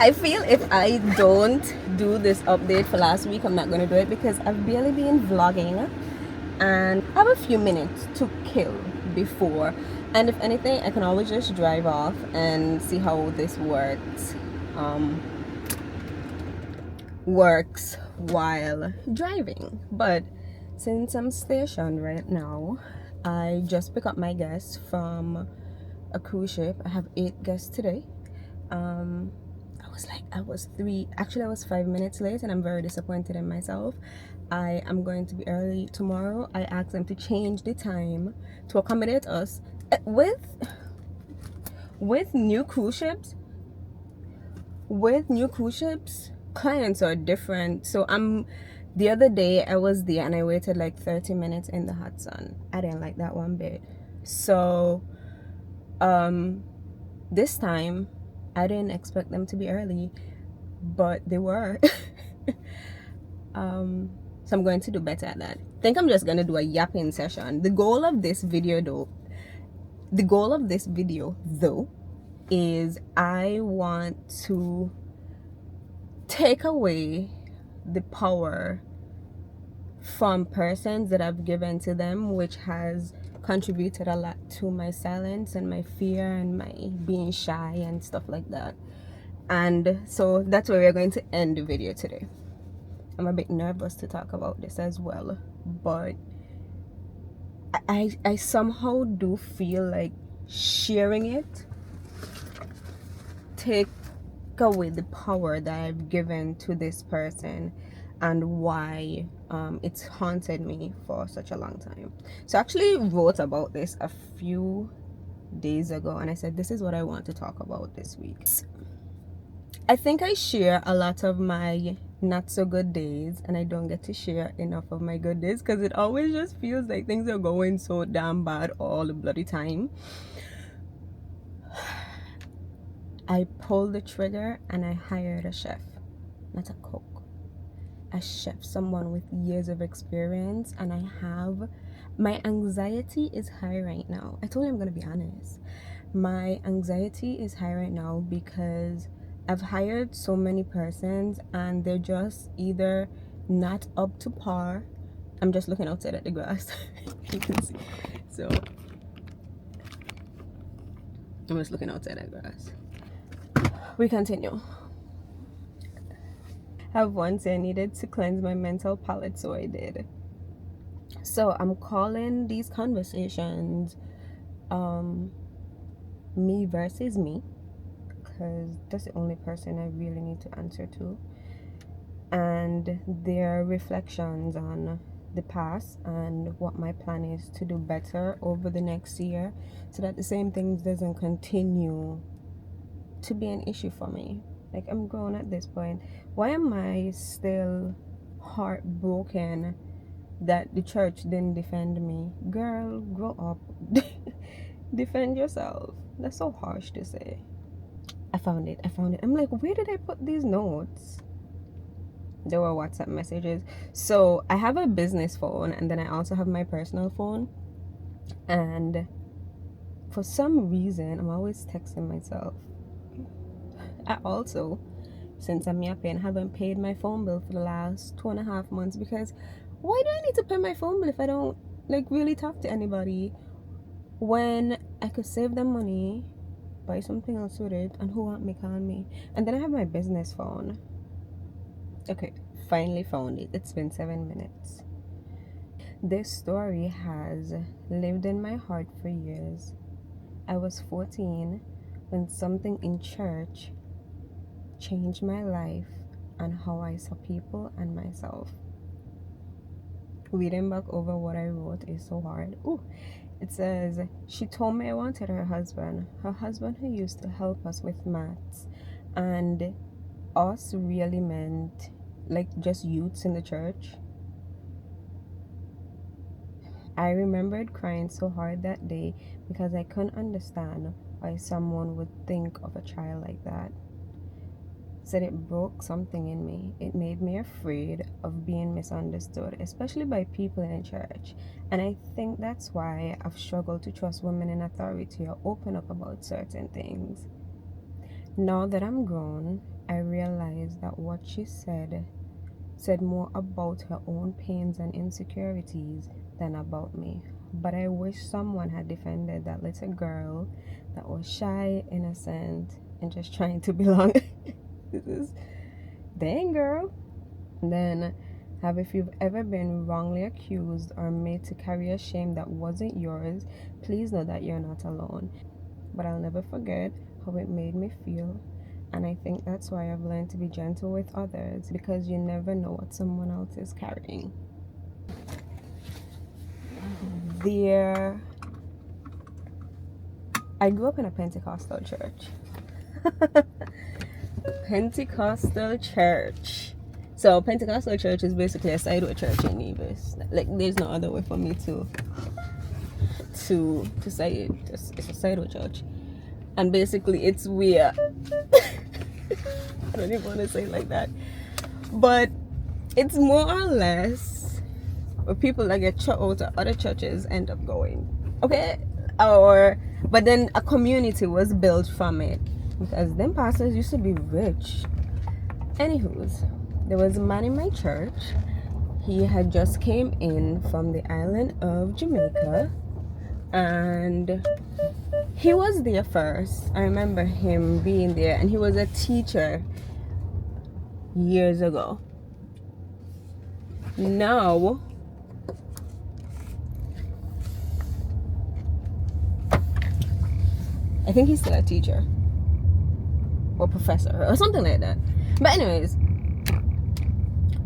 I feel if I don't do this update for last week, I'm not going to do it because I've barely been vlogging and I have a few minutes to kill before. And if anything, I can always just drive off and see how this works while driving. But since I'm stationed right now, I just pick up my guests from a cruise ship. I have 8 guests today. I was 5 minutes late and I'm very disappointed in myself. I am going to be early tomorrow. I asked them to change the time to accommodate us. With new cruise ships, clients are different. So the other day I was there and I waited like 30 minutes in the hot sun. I didn't like that one bit. So this time I didn't expect them to be early, but they were. So I'm going to do better at that. I think I'm just gonna do a yapping session. The goal of this video though is I want to take away the power from persons that I've given to them, which has contributed a lot to my silence and my fear and my being shy and stuff like that. And so that's where we're going to end the video today. I'm a bit nervous to talk about this as well, but I somehow do feel like sharing it take away the power that I've given to this person and why it's haunted me for such a long time. So I actually wrote about this a few days ago and I said this is what I want to talk about this week. I think I share a lot of my not so good days and I don't get to share enough of my good days because it always just feels like things are going so damn bad all the bloody time. I pulled the trigger and I hired a chef, not a cook. A chef, someone with years of experience, and my anxiety is high right now. I told you I'm gonna be honest. My anxiety is high right now because I've hired so many persons and they're just either not up to par. I'm just looking outside at the grass. You can see. So I'm just looking outside at the grass. We continue. Have once I needed to cleanse my mental palate, so I did. So I'm calling these conversations me versus me, because that's the only person I really need to answer to, and their reflections on the past and what my plan is to do better over the next year so that the same things doesn't continue to be an issue for me. Like, I'm grown at this point. Why am I still heartbroken that the church didn't defend me? Girl, grow up. Defend yourself. That's so harsh to say. I found it. I'm like, where did I put these notes? There were WhatsApp messages. So I have a business phone and then I also have my personal phone. And for some reason, I'm always texting myself. I also, since I'm yapping, haven't paid my phone bill for the last 2.5 months because why do I need to pay my phone bill if I don't like really talk to anybody when I could save them money, buy something else with it, and who want me call me? And then I have my business phone. Okay, finally found it. It's been 7 minutes. This story has lived in my heart for years. I was 14 when something in church changed my life and how I saw people and myself. Reading back over what I wrote is so hard. It says, she told me I wanted her husband who used to help us with maths, and us really meant like just youths in the church. I remembered crying so hard that day because I couldn't understand why someone would think of a child like that. Said it broke something in me. It made me afraid of being misunderstood, especially by people in church. And I think that's why I've struggled to trust women in authority or open up about certain things. Now that I'm grown, I realized that what she said more about her own pains and insecurities than about me. But I wish someone had defended that little girl that was shy, innocent, and just trying to belong. This is dang, girl. And then, if you've ever been wrongly accused or made to carry a shame that wasn't yours, please know that you're not alone. But I'll never forget how it made me feel. And I think that's why I've learned to be gentle with others, because you never know what someone else is carrying. I grew up in a Pentecostal church. Pentecostal church. So Pentecostal church is basically a sideway church in Nevis. Like, there's no other way for me to say it. It's a sideway church. And basically it's weird. I don't even want to say it like that. But it's more or less where people that get shut out of other churches end up going. Okay? But then a community was built from it. Because them pastors used to be rich. Anywho's, there was a man in my church. He had just came in from the island of Jamaica. And he was there first. I remember him being there, and he was a teacher years ago. Now, I think he's still a teacher or professor or something like that. But anyways,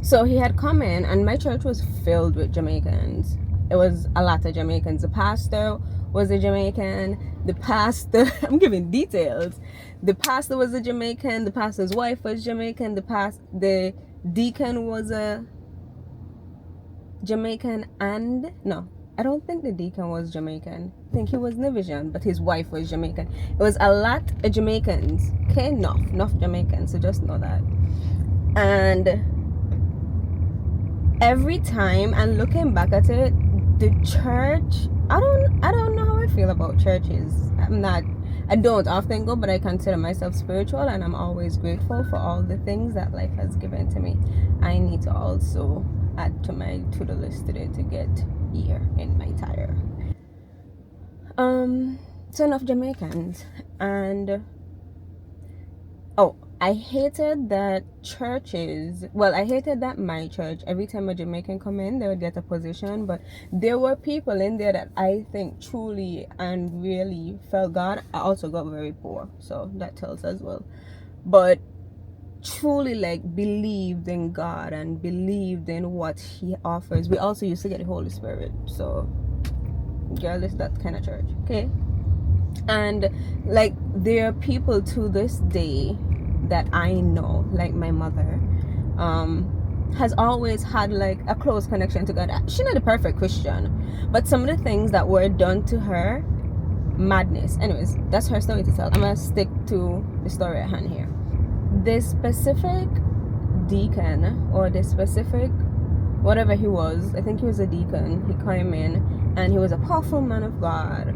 so he had come in, and my church was filled with Jamaicans. It was a lot of Jamaicans. The pastor was a Jamaican. I'm giving details. The pastor was a Jamaican. The pastor's wife was Jamaican. The deacon was a Jamaican, and no, I don't think the deacon was Jamaican. I think he was Nevisian, but his wife was Jamaican. It was a lot of Jamaicans. Okay, enough Jamaicans. So just know that. And every time, and looking back at it, the church, I don't know how I feel about churches. I don't often go, but I consider myself spiritual, and I'm always grateful for all the things that life has given to me. I need to also add to my to-do list today to get air in my tire. So enough Jamaicans. And I hated that I hated that my church, every time a Jamaican come in, they would get a position. But there were people in there that I think truly and really felt God. I also got very poor, so that tells as well. But truly, like, believed in God and believed in what He offers. We also used to get the Holy Spirit. So, girl, it's that kind of church, okay? And like, there are people to this day that I know, like my mother, has always had like a close connection to God. She's not a perfect Christian, but some of the things that were done to her, madness. Anyways, that's her story to tell. I'm gonna stick to the story at hand here. This specific deacon, or this specific whatever he was, I think he was a deacon, he came in and he was a powerful man of God.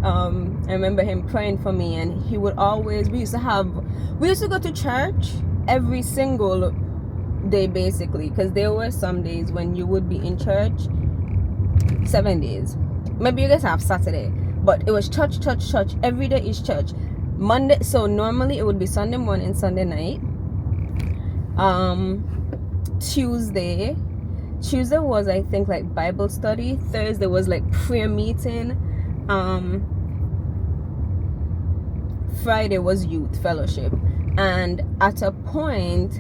I remember him praying for me, and he would always, we used to go to church every single day basically, because there were some days when you would be in church 7 days. Maybe you guys have Saturday, but it was church. Every day is church. Monday, so normally it would be Sunday morning, Sunday night. Tuesday was, I think, like Bible study. Thursday was like prayer meeting. Friday was youth fellowship. And at a point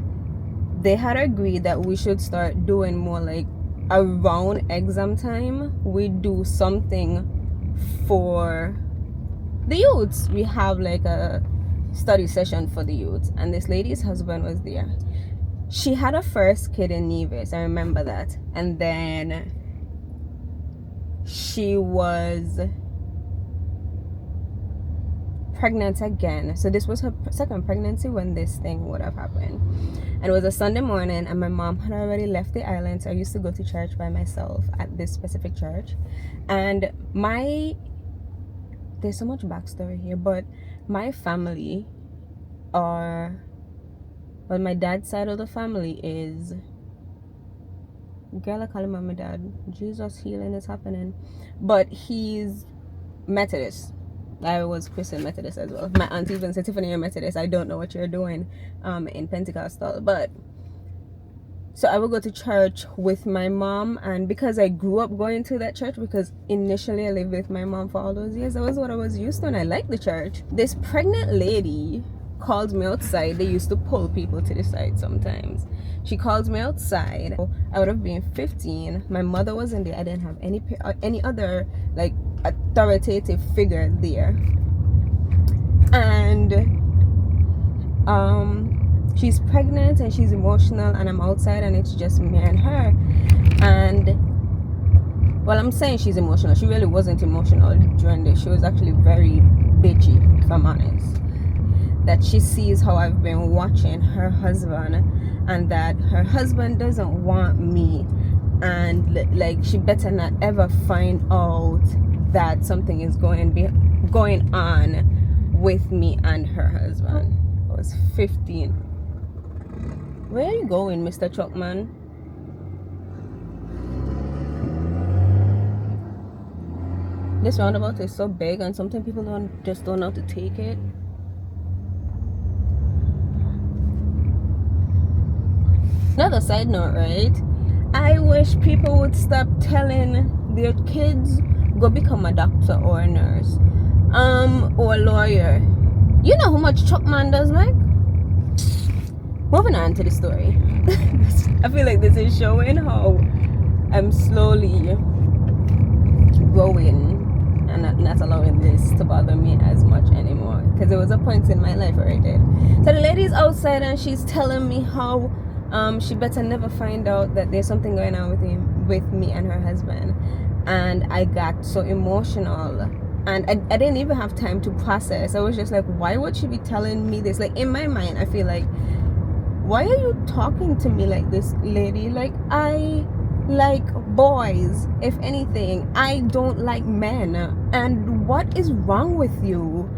they had agreed that we should start doing more like around exam time, we do something for the youths. We have like a study session for the youths, and this lady's husband was there. She had a first kid in Nevis, I remember that, and then she was pregnant again. So this was her second pregnancy when this thing would have happened. And it was a Sunday morning, and my mom had already left the island, so I used to go to church by myself at this specific church. And there's so much backstory here, but my family are, well, my dad's side of the family is, girl, I call him my dad. Jesus, healing is happening. But he's Methodist. I was Christian Methodist as well. My aunt even said, Tiffany, you're Methodist. I don't know what you're doing in Pentecostal. But so I would go to church with my mom, and because I grew up going to that church, because initially I lived with my mom for all those years, that was what I was used to, and I liked the church. This pregnant lady called me outside. They used to pull people to the side sometimes. She calls me outside. I would have been 15. My mother wasn't there. I didn't have any other like authoritative figure there, and she's pregnant and she's emotional, and I'm outside and it's just me and her. And well, I'm saying she's emotional. She really wasn't emotional during this. She was actually very bitchy, if I'm honest. That she sees how I've been watching her husband, and that her husband doesn't want me, and like she better not ever find out that something is going on with me and her husband. I was 15. Where are you going, Mr. Chuckman? This roundabout is so big, and sometimes people don't know how to take it. Another side note, right? I wish people would stop telling their kids go become a doctor or a nurse, or a lawyer. You know how much Chuckman does make? Moving on to the story. I feel like this is showing how I'm slowly growing and not allowing this to bother me as much anymore, because there was a point in my life where I did. So the lady's outside and she's telling me how she better never find out that there's something going on with me and her husband. And I got so emotional, and I didn't even have time to process. I was just like, why would she be telling me this? Like, in my mind, I feel like, why are you talking to me like this, lady? Like, I like boys, if anything. I don't like men, and what is wrong with you?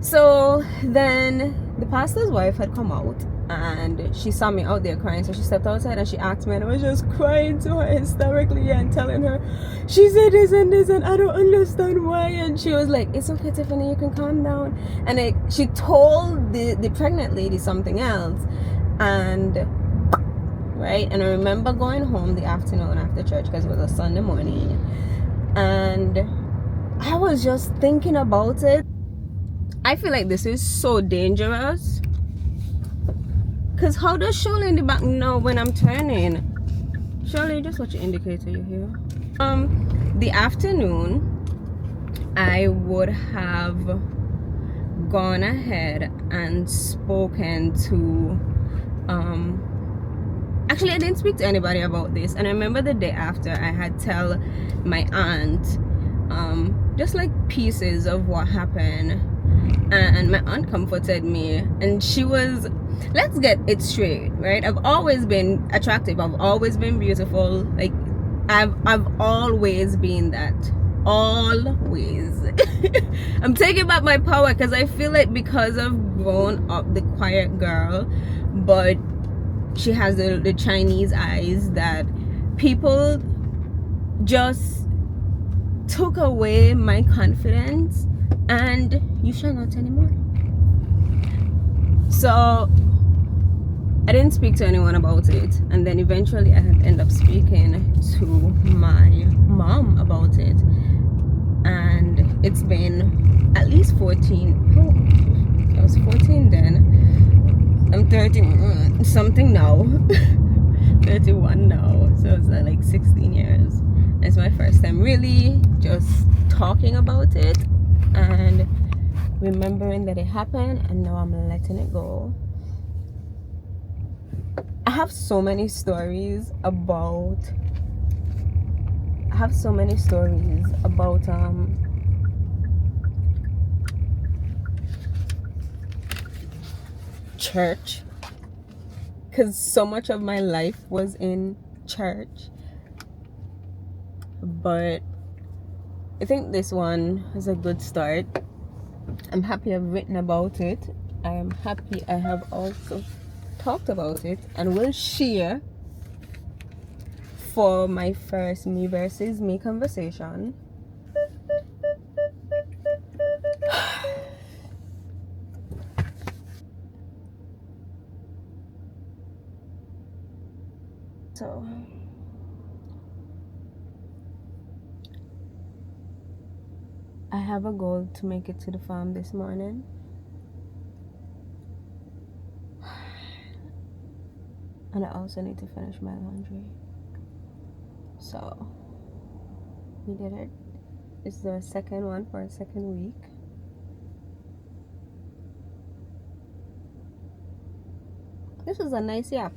So then the pastor's wife had come out, and she saw me out there crying, so she stepped outside and she asked me, and I was just crying to her hysterically and telling her, she said this and this and I don't understand why. And she was like, it's okay, Tiffany, you can calm down. And she told the pregnant lady something else. And right, and I remember going home the afternoon after church, because it was a Sunday morning, and I was just thinking about it. I feel like this is so dangerous, because how does Shirley in the back know when I'm turning? Shirley, just watch your indicator, you hear? The afternoon, I would have gone ahead and spoken to actually, I didn't speak to anybody about this. And I remember the day after, I had tell my aunt just like pieces of what happened, and my aunt comforted me, and she was, let's get it straight, right? I've always been attractive, I've always been beautiful, like I've always been that, always. I'm taking back my power, because I feel like because I've grown up the quiet girl, but she has the Chinese eyes, that people just took away my confidence, and you shall not anymore. So I didn't speak to anyone about it, and then eventually I had ended up speaking to my mom about it, and it's been at least 14. I was 14 then. I'm 30 something now. 31 now, so it's like 16 years. It's my first time really just talking about it and remembering that it happened, and now I'm letting it go. I have so many stories about church, because so much of my life was in church. But I think this one is a good start. I'm happy I've written about it, I am happy I have also talked about it and will share for my first me versus me conversation. So I have a goal to make it to the farm this morning. And I also need to finish my laundry. So we did it. It's the second one for a second week. This is a nice yap.